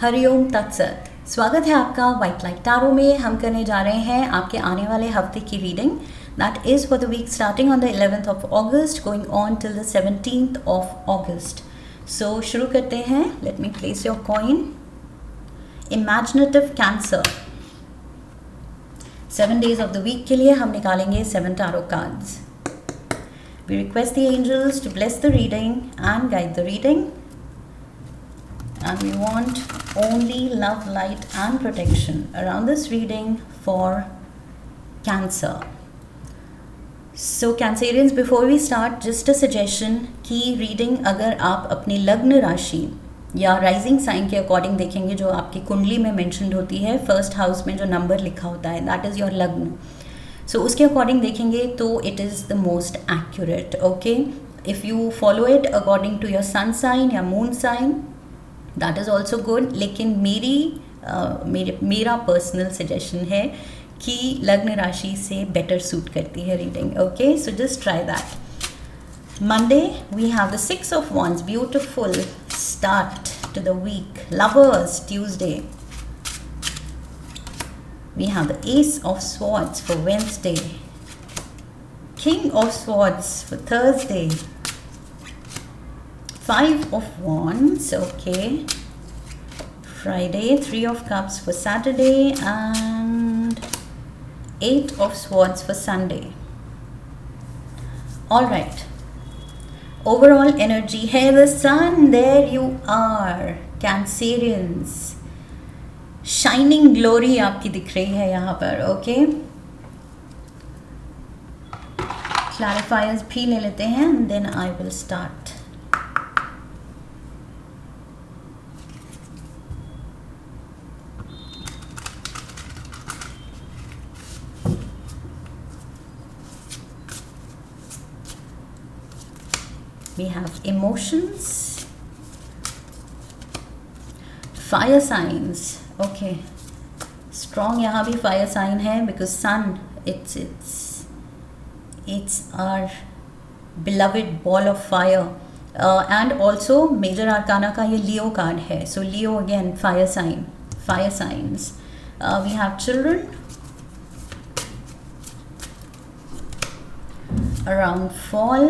हरिओम तत्सत। स्वागत है आपका वाइट लाइट टैरो में। हम करने जा रहे हैं आपके आने वाले हफ्ते की reading that is for the week starting on the 11th of August going on till the 17th of August। So शुरू करते हैं। Let me place your coin. Imaginative cancer. 7 days of the week के लिए हम निकालेंगे 7 tarot cards. We request the angels to bless the reading and guide the reading. And we want only love, light and protection around this reading for Cancer. So Cancerians, before we start, just a suggestion कि reading अगर आप अपनी लग्न राशि या rising sign के according देखेंगे, जो आपकी कुंडली में मेंशन्ड होती है, फर्स्ट हाउस में जो नंबर लिखा होता है दैट इज़ योर लग्न। सो उसके अकॉर्डिंग देखेंगे तो it is the most accurate. Okay, if you follow it according to your sun sign या moon sign that is also good. लेकिन मेरा पर्सनल सजेशन है कि लग्न राशि से बेटर सूट करती है reading. Okay, so just try that. Monday we have the 6 of Wands, beautiful start to the week. Lovers, Tuesday we have the Ace of Swords for Wednesday, King of Swords for Thursday, 5 of Wands, okay, Friday, 3 of Cups for Saturday, and 8 of Swords for Sunday. All right, overall energy, hey the sun, there you are, Cancerians, shining glory आपकी दिख रही है यहाँ पर। Okay, क्लैरिफायर्स भी ले लेते हैं and then I will start. We have emotions, fire signs. Okay, strong यहाँ भी फायर साइन है because sun it's our beloved ball of fire and also major arcana का ये लियो कार्ड है। So Leo again fire sign, fire signs. We have children around fall,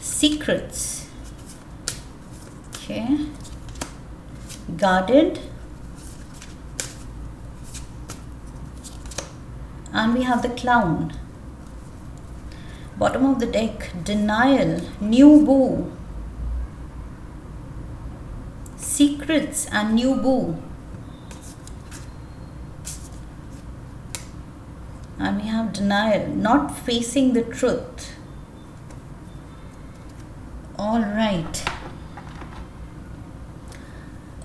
secrets, okay, guarded, and we have the clown. Bottom of the deck, denial, new boo, secrets and new boo, and we have denial, not facing the truth. All right,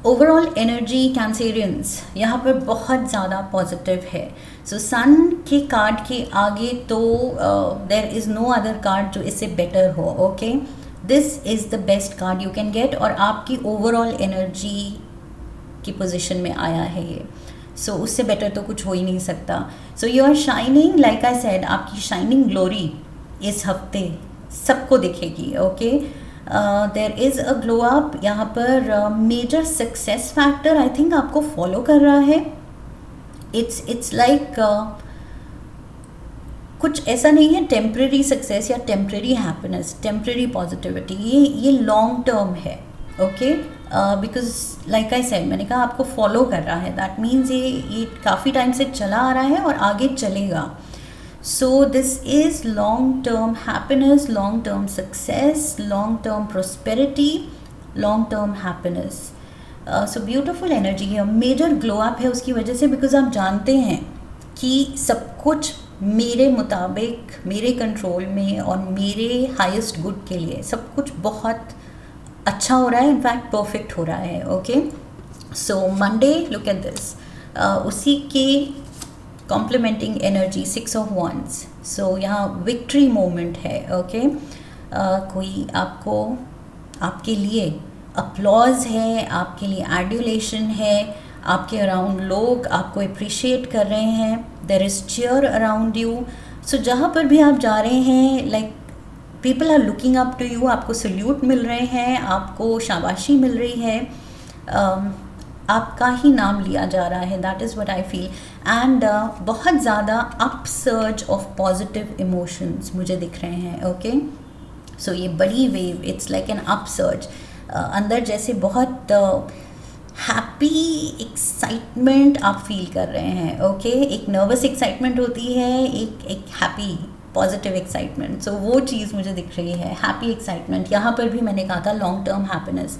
overall energy Cancerians यहाँ पर बहुत ज़्यादा positive है। सो सन के card के आगे तो there is no other card जो इससे बेटर हो। Okay, this is the best card you can get और आपकी ओवरऑल एनर्जी की पोजीशन में आया है ये। सो उससे बेटर तो कुछ हो ही नहीं सकता। So you are shining, like I said, आपकी शाइनिंग ग्लोरी इस हफ्ते सबको दिखेगी। Okay, there is a glow up यहाँ पर। Major success factor I think आपको फॉलो कर रहा है। इट्स लाइक कुछ ऐसा नहीं है टेम्प्रेरी सक्सेस या टेम्प्रेरी हैप्पीनेस, टेम्प्रेरी पॉजिटिविटी, ये लॉन्ग टर्म है। Okay, because like I said, मैंने कहा आपको फॉलो कर रहा है, दैट मीन्स ये काफ़ी टाइम से चला आ रहा है और आगे चलेगा। So this is long-term happiness, long-term success, long-term prosperity, long-term happiness. So beautiful energy है, major glow up है उसकी वजह से, because आप जानते हैं कि सब कुछ मेरे मुताबिक, मेरे कंट्रोल में और मेरे हाईएस्ट गुड के लिए सब कुछ बहुत अच्छा हो रहा है, इनफैक्ट परफेक्ट हो रहा है। Okay, so Monday look at this, उसी के कॉम्प्लीमेंटिंग एनर्जी 6 of Wands। सो यहाँ विक्ट्री मोमेंट है। ओके, कोई आपको, आपके लिए अपलॉज है, आपके लिए एड्यूलेशन है, आपके अराउंड लोग आपको अप्रिशिएट कर रहे हैं, there is cheer around you. So जहाँ पर भी आप जा रहे हैं, like people are looking up to you, आपको सल्यूट मिल रहे हैं, आपको शाबाशी मिल रही है, आपका ही नाम लिया जा रहा है. That is what I feel. And बहुत ज़्यादा अपसर्ज ऑफ पॉजिटिव इमोशंस मुझे दिख रहे हैं. ओके, सो ये बड़ी wave, it's like an upsurge. अंदर जैसे बहुत हैप्पी एक्साइटमेंट आप फील कर रहे हैं. ओके, एक नर्वस एक्साइटमेंट होती है, एक हैप्पी पॉजिटिव एक्साइटमेंट. सो वो चीज़ मुझे दिख रही है, हैप्पी एक्साइटमेंट. यहाँ पर भी मैंने कहा था long term happiness.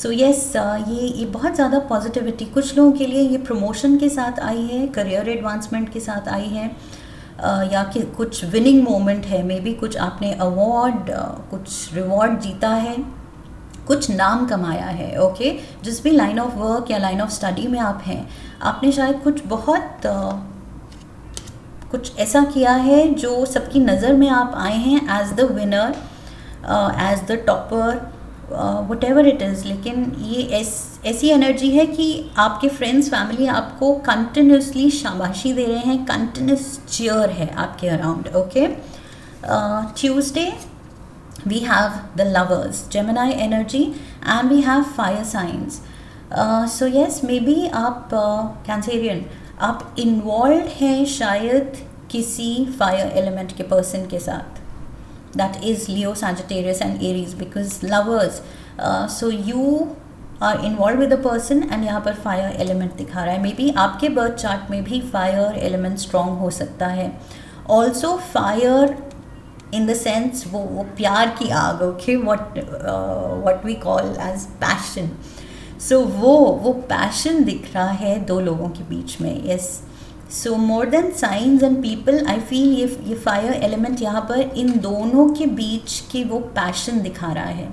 So yes, ये बहुत ज़्यादा पॉजिटिविटी कुछ लोगों के लिए ये प्रमोशन के साथ आई है, करियर एडवांसमेंट के साथ आई है, या कि कुछ विनिंग मोमेंट है, मे बी कुछ आपने अवार्ड, कुछ रिवॉर्ड जीता है, कुछ नाम कमाया है. ओके, जिस भी लाइन ऑफ वर्क या लाइन ऑफ स्टडी में आप हैं, आपने शायद कुछ बहुत कुछ ऐसा किया है जो सबकी नज़र में आप आए हैं as the winner, as the topper, whatever it is. लेकिन ये ऐसी एनर्जी है कि आपके फ्रेंड्स फैमिली आपको कंटिन्यूसली शाबाशी दे रहे हैं, कंटिन्यूस चीयर है आपके around. Okay, Tuesday we have the lovers, Gemini energy, and we have fire signs. So yes, maybe आप Cancerian, आप इन्वॉल्व हैं शायद किसी फायर एलिमेंट के पर्सन के साथ. That is Leo, Sagittarius and Aries, because lovers. So you are involve with a person एंड यहाँ पर फायर एलिमेंट दिखा रहा है. मे बी आपके बर्थ चार्ट में भी फायर एलिमेंट स्ट्रॉन्ग हो सकता है. Also fire in the sense वो प्यार की आग. Okay, what we call as passion. So वो पैशन दिख रहा है दो लोगों के बीच में. Yes, so more than science and people, I feel ये फायर एलिमेंट यहाँ पर इन दोनों के बीच की वो पैशन दिखा रहा है.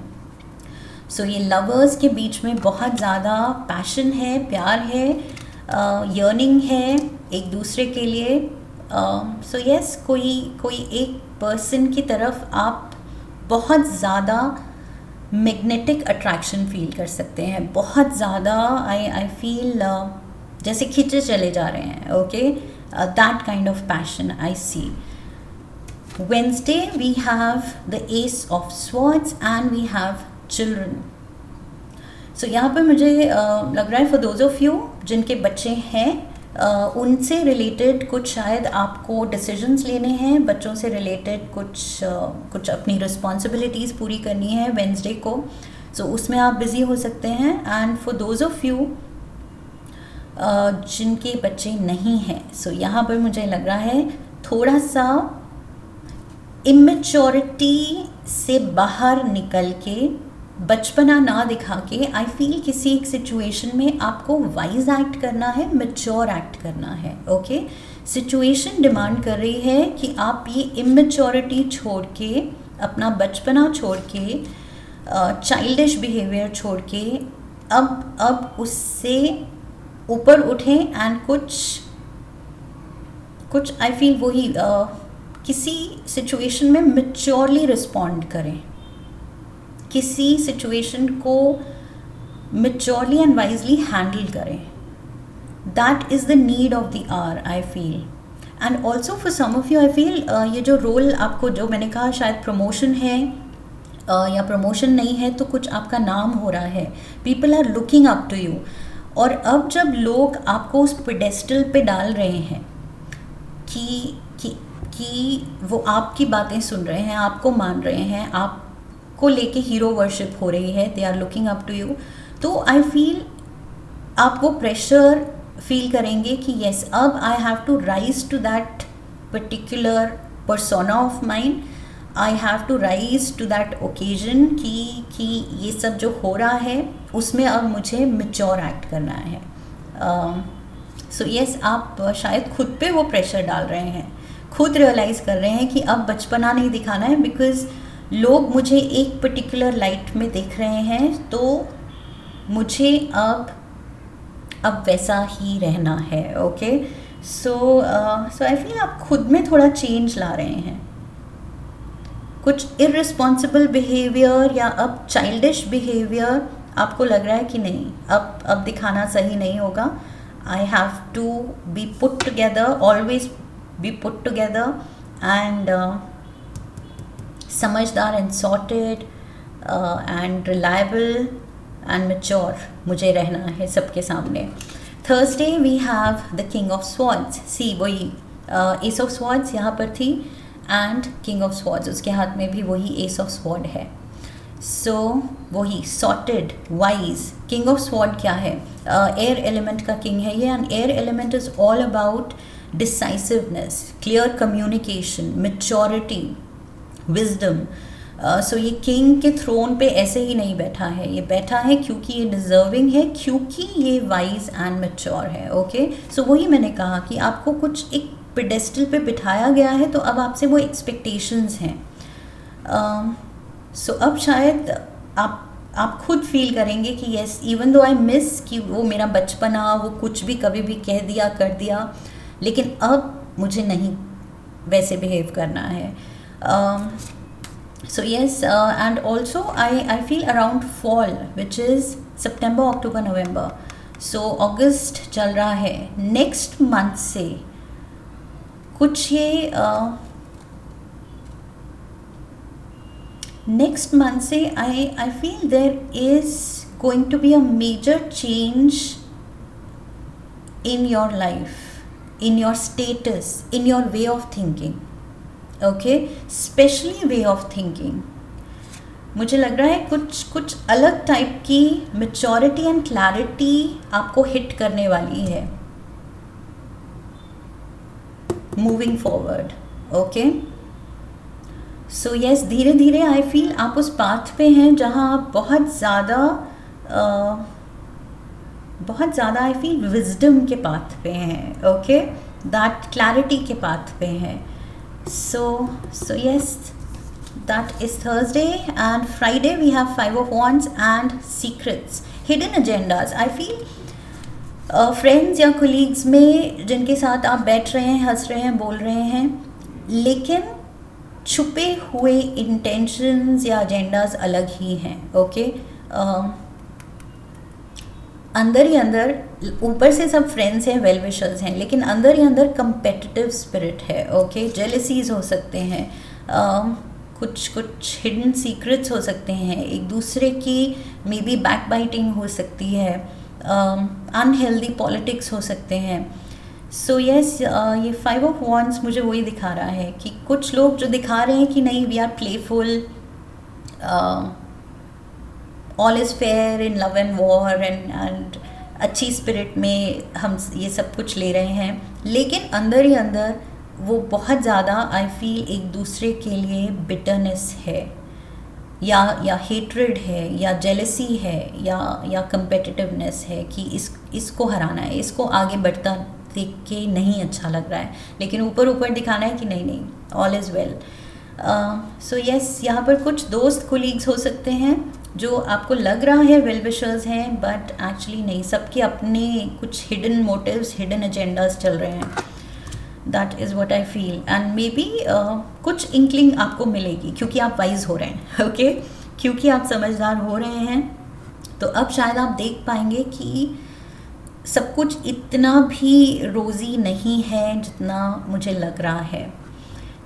सो ये लवर्स के बीच में बहुत ज़्यादा पैशन है, प्यार है, यर्निंग है एक दूसरे के लिए. सो यस, कोई एक पर्सन की तरफ आप बहुत ज़्यादा मैग्नेटिक अट्रैक्शन फील कर सकते हैं. बहुत ज़्यादा आई फील जैसे खींचे चले जा रहे हैं. Okay, that kind of passion I see. Wednesday we have the ace of swords and we have children. So यहाँ पर मुझे लग रहा है फॉर दोज ऑफ यू जिनके बच्चे हैं, उनसे रिलेटेड कुछ शायद आपको डिसीजंस लेने हैं, बच्चों से रिलेटेड कुछ अपनी रिस्पॉन्सिबिलिटीज़ पूरी करनी है वेंसडे को. सो उसमें आप बिज़ी हो सकते हैं. And for those of you जिनके बच्चे नहीं हैं, सो यहाँ पर मुझे लग रहा है थोड़ा सा इमेच्योरिटी से बाहर निकल के, बचपना ना दिखा के, आई फील किसी एक सिचुएशन में आपको वाइज एक्ट करना है, मैच्योर एक्ट करना है. ओके, सिचुएशन डिमांड कर रही है कि आप ये इमेच्योरिटी छोड़ के, अपना बचपना छोड़ के, चाइल्डिश बिहेवियर छोड़ के अब उससे ऊपर उठें एंड कुछ आई फील वही किसी सिचुएशन में मैच्योरली रिस्पॉन्ड करें, किसी सिचुएशन को मैच्योरली एंड वाइजली हैंडल करें. That is the need of the hour I feel. And also for some of you I feel ये जो रोल आपको, जो मैंने कहा शायद प्रमोशन है या प्रमोशन नहीं है, तो कुछ आपका नाम हो रहा है, people are looking up to you. और अब जब लोग आपको उस पेडेस्टल पे डाल रहे हैं कि वो आपकी बातें सुन रहे हैं, आपको मान रहे हैं, आपको लेके हीरो वर्शिप हो रही है, they are looking up to you, तो आई फील आप वो प्रेशर फील करेंगे कि येस, अब I have to rise to that particular persona of mind, I have to rise to that occasion कि ये सब जो हो रहा है उसमें अब मुझे मैच्योर एक्ट करना है. सो येस, आप शायद खुद पे वो प्रेशर डाल रहे हैं, खुद रियलाइज़ कर रहे हैं कि अब बचपना नहीं दिखाना है, बिकॉज़ लोग मुझे एक पर्टिकुलर लाइट में देख रहे हैं, तो मुझे अब वैसा ही रहना है. ओके, सो आई फील आप खुद में थोड़ा चेंज ला रहे हैं. कुछ इररिस्पॉन्सिबल बिहेवियर या अब चाइल्डिश बिहेवियर आपको लग रहा है कि नहीं, अब दिखाना सही नहीं होगा. I have to be put together, always be put together, and समझदार and sorted and reliable and mature मुझे रहना है सबके सामने. Thursday we have the king of swords. See वही एस ऑफ स्वॉर्ड्स यहाँ पर थी एंड किंग ऑफ स्वॉर्ड्स, उसके हाथ में भी वही एस ऑफ स्वॉर्ड है. सो वही sorted, wise. King of sword क्या है? एयर एलिमेंट का किंग है ये, and air element is all about decisiveness, clear communication, maturity, wisdom. So ये किंग के थ्रोन पे ऐसे ही नहीं बैठा है, ये बैठा है क्योंकि ये डिजर्विंग है, क्योंकि ये वाइज एंड मैच्योर है. ओके, सो वही मैंने कहा कि आपको कुछ एक पेडेस्टल पे बिठाया गया है, तो अब आपसे वो एक्सपेक्टेशंस हैं. सो अब शायद आप खुद फील करेंगे कि yes, even though I miss कि वो मेरा बचपना, वो कुछ भी कभी भी कह दिया कर दिया, लेकिन अब मुझे नहीं वैसे बिहेव करना है. So yes, and also I feel around fall, which is September, October, November. So August चल रहा है, next month से कुछ ये next month से I feel there is going to be a major change in your life, in your status, in your way of thinking. Okay, specially way of thinking. मुझे लग रहा है कुछ अलग टाइप की मैच्योरिटी एंड क्लैरिटी आपको hit करने वाली है moving forward. Okay, so yes, धीरे धीरे आई फील आप उस पाथ पे हैं जहाँ आप बहुत ज़्यादा आई फील विजडम के पाथ पे हैं. ओके, दैट क्लैरिटी के पाथ पे हैं. So yes, that is Thursday, and Friday we have 5 of Wands and secrets, hidden agendas. I feel friends या colleagues में जिनके साथ आप बैठ रहे हैं, हंस रहे हैं, बोल रहे हैं, लेकिन छुपे हुए intentions या agendas अलग ही हैं. ओके, अंदर ही अंदर, ऊपर से सब फ्रेंड्स हैं, वेल विशर्स हैं, लेकिन अंदर ही अंदर कंपेटिटिव स्पिरिट है. ओके, जेलसीज हो सकते हैं, कुछ हिडन सीक्रेट्स हो सकते हैं, एक दूसरे की मे बी बैक बाइटिंग हो सकती है, अनहेल्दी पॉलिटिक्स हो सकते हैं. सो यस, ये 5 ऑफ वॉन्ड्स मुझे वही दिखा रहा है कि कुछ लोग जो दिखा रहे हैं कि नहीं, we are playful, all is fair in love and war, and अच्छी स्पिरिट में हम ये सब कुछ ले रहे हैं, लेकिन अंदर ही अंदर वो बहुत ज़्यादा आई फील एक दूसरे के लिए बिटरनेस है, या हेट्रेड है, या जेलसी है, या कंपेटिटिवनेस है कि इसको हराना है, इसको आगे बढ़ता देख के नहीं अच्छा लग रहा है, लेकिन ऊपर दिखाना है कि नहीं, all is well. So yes, यहाँ पर कुछ दोस्त कोलीग्स हो सकते हैं जो आपको लग रहा है वेल विशर्स हैं, बट एक्चुअली नहीं, सबके अपने कुछ हिडन मोटिव्स, हिडन एजेंडाज चल रहे हैं. That is what I feel, and may be कुछ इंक्लिंग आपको मिलेगी क्योंकि आप वाइज हो रहे हैं. ओके, क्योंकि आप समझदार हो रहे हैं, तो अब शायद आप देख पाएंगे कि सब कुछ इतना भी रोज़ी नहीं है जितना मुझे लग रहा है.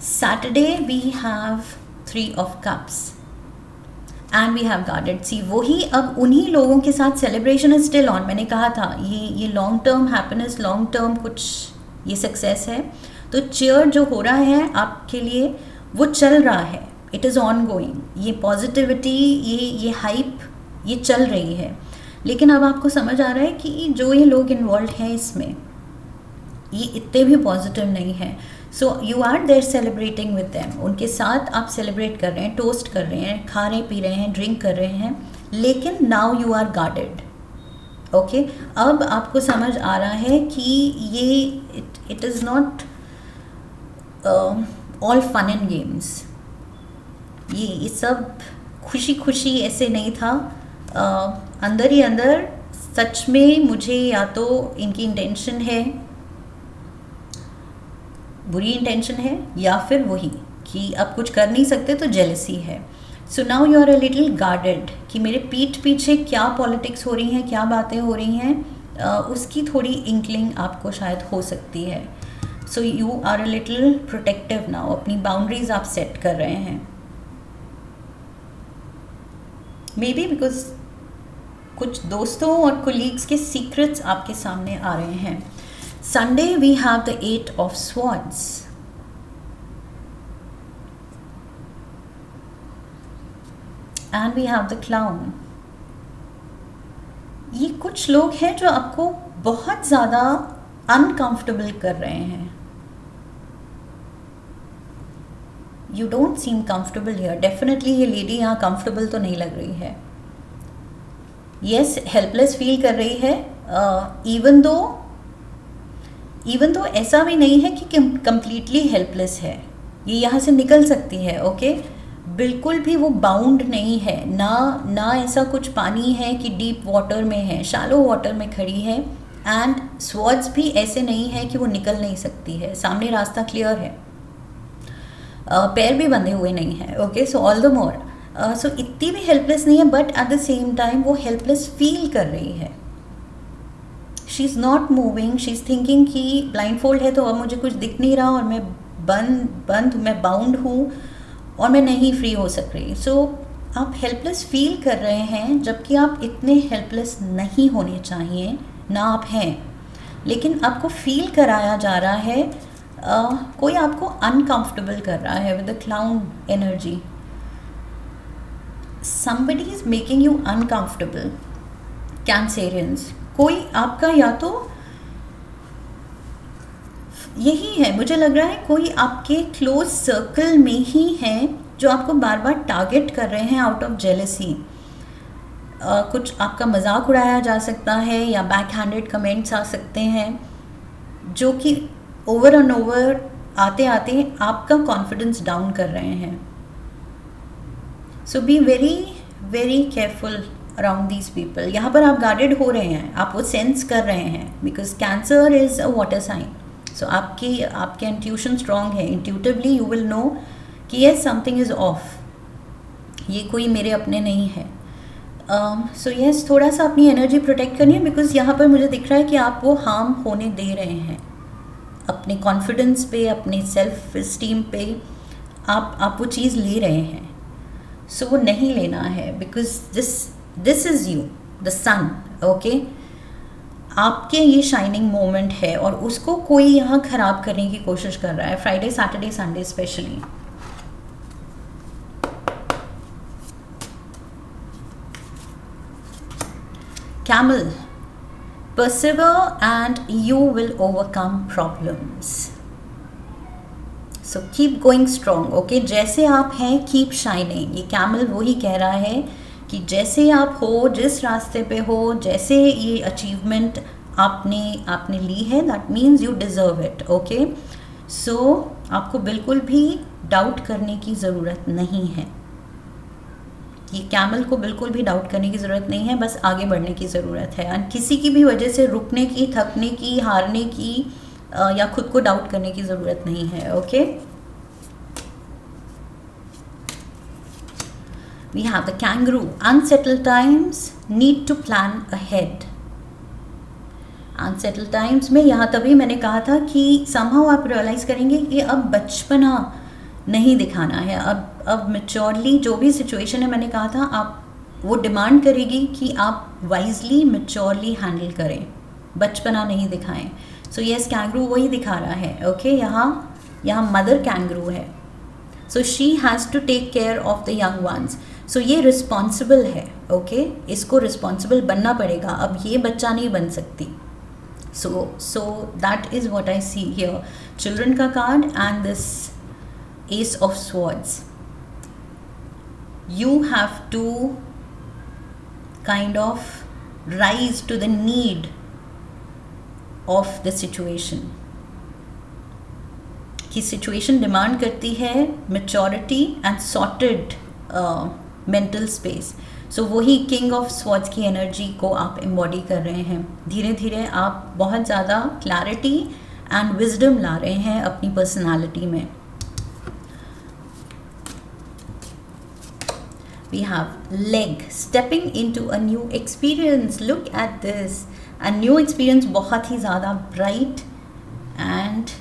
Saturday we have 3 of Cups and we have guarded. See, वही अब उन्हीं लोगों के साथ celebration is still on. मैंने कहा था ये long term happiness, long term कुछ ये success है, तो cheer जो हो रहा है आपके लिए वो चल रहा है, it is ongoing. ये positivity, ये hype ये चल रही है, लेकिन अब आपको समझ आ रहा है कि जो ये लोग इन्वॉल्व हैं इसमें, ये इतने भी पॉजिटिव नहीं है. So you are there celebrating with them, उनके साथ आप सेलिब्रेट कर रहे हैं, टोस्ट कर रहे हैं, खा रहे पी रहे हैं, ड्रिंक कर रहे हैं, लेकिन now you are guarded. Okay, अब आपको समझ आ रहा है कि ये it is not all fun and games. ये सब खुशी खुशी ऐसे नहीं था. अंदर ही अंदर सच में मुझे या तो इनकी इंटेंशन है, बुरी इंटेंशन है, या फिर वही कि अब कुछ कर नहीं सकते तो जेलसी है. So now you are a little guarded कि मेरे पीठ पीछे क्या पॉलिटिक्स हो रही हैं, क्या बातें हो रही हैं, उसकी थोड़ी इंक्लिंग आपको शायद हो सकती है. So you are a little protective now, अपनी बाउंड्रीज आप सेट कर रहे हैं. मे बी बिकॉज कुछ दोस्तों और कोलीग्स के सीक्रेट्स आपके सामने आ रहे हैं. Sunday we have the 8 of swords. And we have the clown. ये कुछ लोग हैं जो आपको बहुत ज़्यादा अनकंफर्टेबल कर रहे हैं. You don't seem comfortable here. Definitely ये लेडी यहाँ कंफर्टेबल तो नहीं लग रही है. यस, हेल्पलेस फील कर रही है. इवन दो ऐसा भी नहीं है कि कंप्लीटली हेल्पलेस है. ये यहाँ से निकल सकती है. ओके, बिल्कुल भी वो बाउंड नहीं है. ना ऐसा कुछ पानी है कि डीप वाटर में है, शैलो वाटर में खड़ी है. एंड स्वॉर्ड्स भी ऐसे नहीं है कि वो निकल नहीं सकती है. सामने रास्ता क्लियर है. पैर भी बंधे हुए नहीं है. Okay, so all the more. So इतनी भी हेल्पलेस नहीं है, but at the same time वो हेल्पलेस फील कर रही है. She is not moving. She is thinking कि ब्लाइंड फोल्ड है तो अब मुझे कुछ दिख नहीं रहा और मैं मैं बाउंड हूँ और मैं नहीं फ्री हो सक रही. सो आप हेल्पलेस फील कर रहे हैं, जबकि आप इतने हेल्पलेस नहीं होने चाहिए. ना आप हैं, लेकिन आपको फील कराया जा रहा है. कोई आपको अनकंफर्टेबल कर रहा है with the clown energy. somebody is making you uncomfortable. Cancerians, कोई आपका या तो यही है, मुझे लग रहा है कोई आपके क्लोज सर्कल में ही है जो आपको बार बार टारगेट कर रहे हैं आउट ऑफ जेलसी. कुछ आपका मजाक उड़ाया जा सकता है या बैक हैंडेड कमेंट्स आ सकते हैं जो कि ओवर एंड ओवर आते आते आपका कॉन्फिडेंस डाउन कर रहे हैं. So be very very careful around these people. यहाँ पर आप गार्डेड हो रहे हैं, आप वो सेंस कर रहे हैं, because cancer is a water sign. So आपके इंट्यूशन स्ट्रॉन्ग है. इंट्यूटिवली यू विल नो कि ये समथिंग इज़ ऑफ, ये कोई मेरे अपने नहीं है. सो यस, थोड़ा सा अपनी एनर्जी प्रोटेक्ट करनी है, बिकॉज यहाँ पर मुझे दिख रहा है कि आप वो हार्म होने दे रहे हैं अपने कॉन्फिडेंस पे, अपने सेल्फ इस्टीम पे. आप वो चीज़ ले रहे हैं. सो वो नहीं लेना है, because this is you, the sun. Okay, आपके ये शाइनिंग मोमेंट है और उसको कोई यहाँ ख़राब करने की कोशिश कर रहा है. Friday, Saturday, Sunday specially. Camel, persevere and you will overcome problems. So keep going strong. Okay, जैसे आप हैं keep shining. ये कैमल वही कह रहा है कि जैसे आप हो, जिस रास्ते पे हो, जैसे ये अचीवमेंट आपने ली है, that means you deserve it. Okay, so आपको बिल्कुल भी डाउट करने की ज़रूरत नहीं है. ये कैमल को बिल्कुल भी डाउट करने की ज़रूरत नहीं है, बस आगे बढ़ने की ज़रूरत है. और किसी की भी वजह से रुकने की, थकने की, हारने की या खुद को डाउट करने की ज़रूरत नहीं है. Okay, we have the kangaroo. Unsettled times need to plan ahead. Unsettled times में यहाँ तभी मैंने कहा था कि समहाउ आप रियलाइज़ करेंगे कि अब बचपना नहीं दिखाना है. अब मैच्योरली जो भी सिचुएशन है, मैंने कहा था आप वो डिमांड करेगी कि आप वाइजली मैच्योरली हैंडल करें, बचपना नहीं दिखाएं. सो यस, कैंगरू वही दिखा रहा है. ओके, यहाँ मदर कैंगरू है. So she has to take care of the young ones. So ये रिस्पॉन्सिबल है. ओके, इसको रिस्पॉन्सिबल बनना पड़ेगा. अब ये बच्चा नहीं बन सकती. So that is what I see here. Children का card and this Ace of Swords. You have to kind of rise to the need of the situation. कि situation demand करती है maturity and sorted mental space. So वही King of Swords की energy को आप embody कर रहे हैं. धीरे धीरे आप बहुत ज़्यादा clarity and wisdom ला रहे हैं अपनी personality में. We have leg, stepping into a new experience. Look at this. A new experience बहुत ही ज़्यादा bright and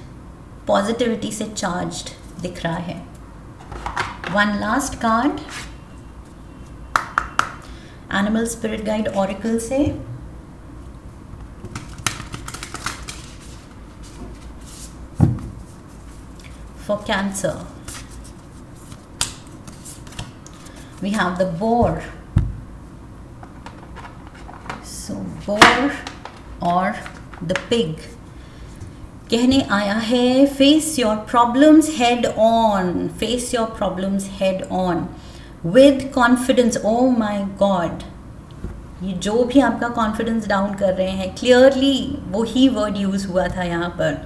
positivity से charged दिख रहा है. One last card. Animal spirit guide oracle से। For Cancer, we have the boar. So boar or the pig कहने आया है face your problems head on, face your problems head on with confidence. Oh my God, ये जो भी आपका confidence down कर रहे हैं, क्लियरली वही वर्ड यूज़ हुआ था यहाँ पर।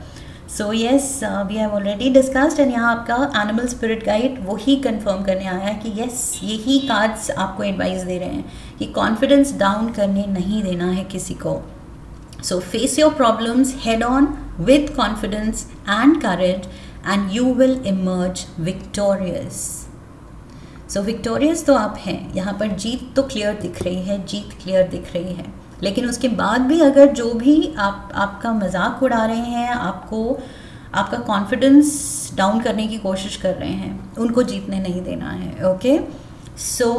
So yes, we have already discussed and यहाँ आपका एनिमल स्पिरिट गाइड वही कंफर्म करने आया है कि येस, यही कार्ड्स आपको एडवाइस दे रहे हैं कि कॉन्फिडेंस डाउन करने नहीं देना है किसी को। सो face your problems head on with confidence and courage and you will emerge victorious. So victorious तो आप हैं, यहाँ पर जीत तो क्लियर दिख रही है, जीत क्लियर दिख रही है, लेकिन उसके बाद भी अगर जो भी आपका मजाक उड़ा रहे हैं, आपका कॉन्फिडेंस डाउन करने की कोशिश कर रहे हैं, उनको जीतने नहीं देना है। Okay, so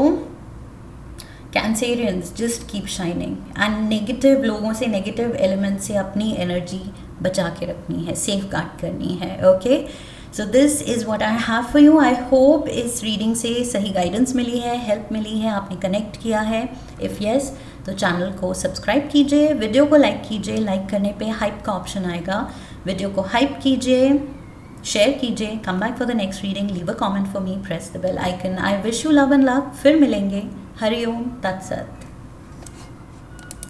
Cancerians just keep shining and negative लोगों से, नेगेटिव एलिमेंट से अपनी एनर्जी बचा के रखनी है, सेफ गार्ड करनी है। Okay, so this is what I have for you. I hope इस रीडिंग से सही गाइडेंस मिली है, हेल्प मिली है, आपने कनेक्ट किया है। इफ़ येस तो चैनल को सब्सक्राइब कीजिए, वीडियो को लाइक कीजिए, लाइक करने पे हाइप का ऑप्शन आएगा, वीडियो को हाइप कीजिए, शेयर कीजिए, come back for the next reading, leave a comment for me, press the bell icon. I wish you love and luck. फिर मिलेंगे। हरि ओम तत्सत।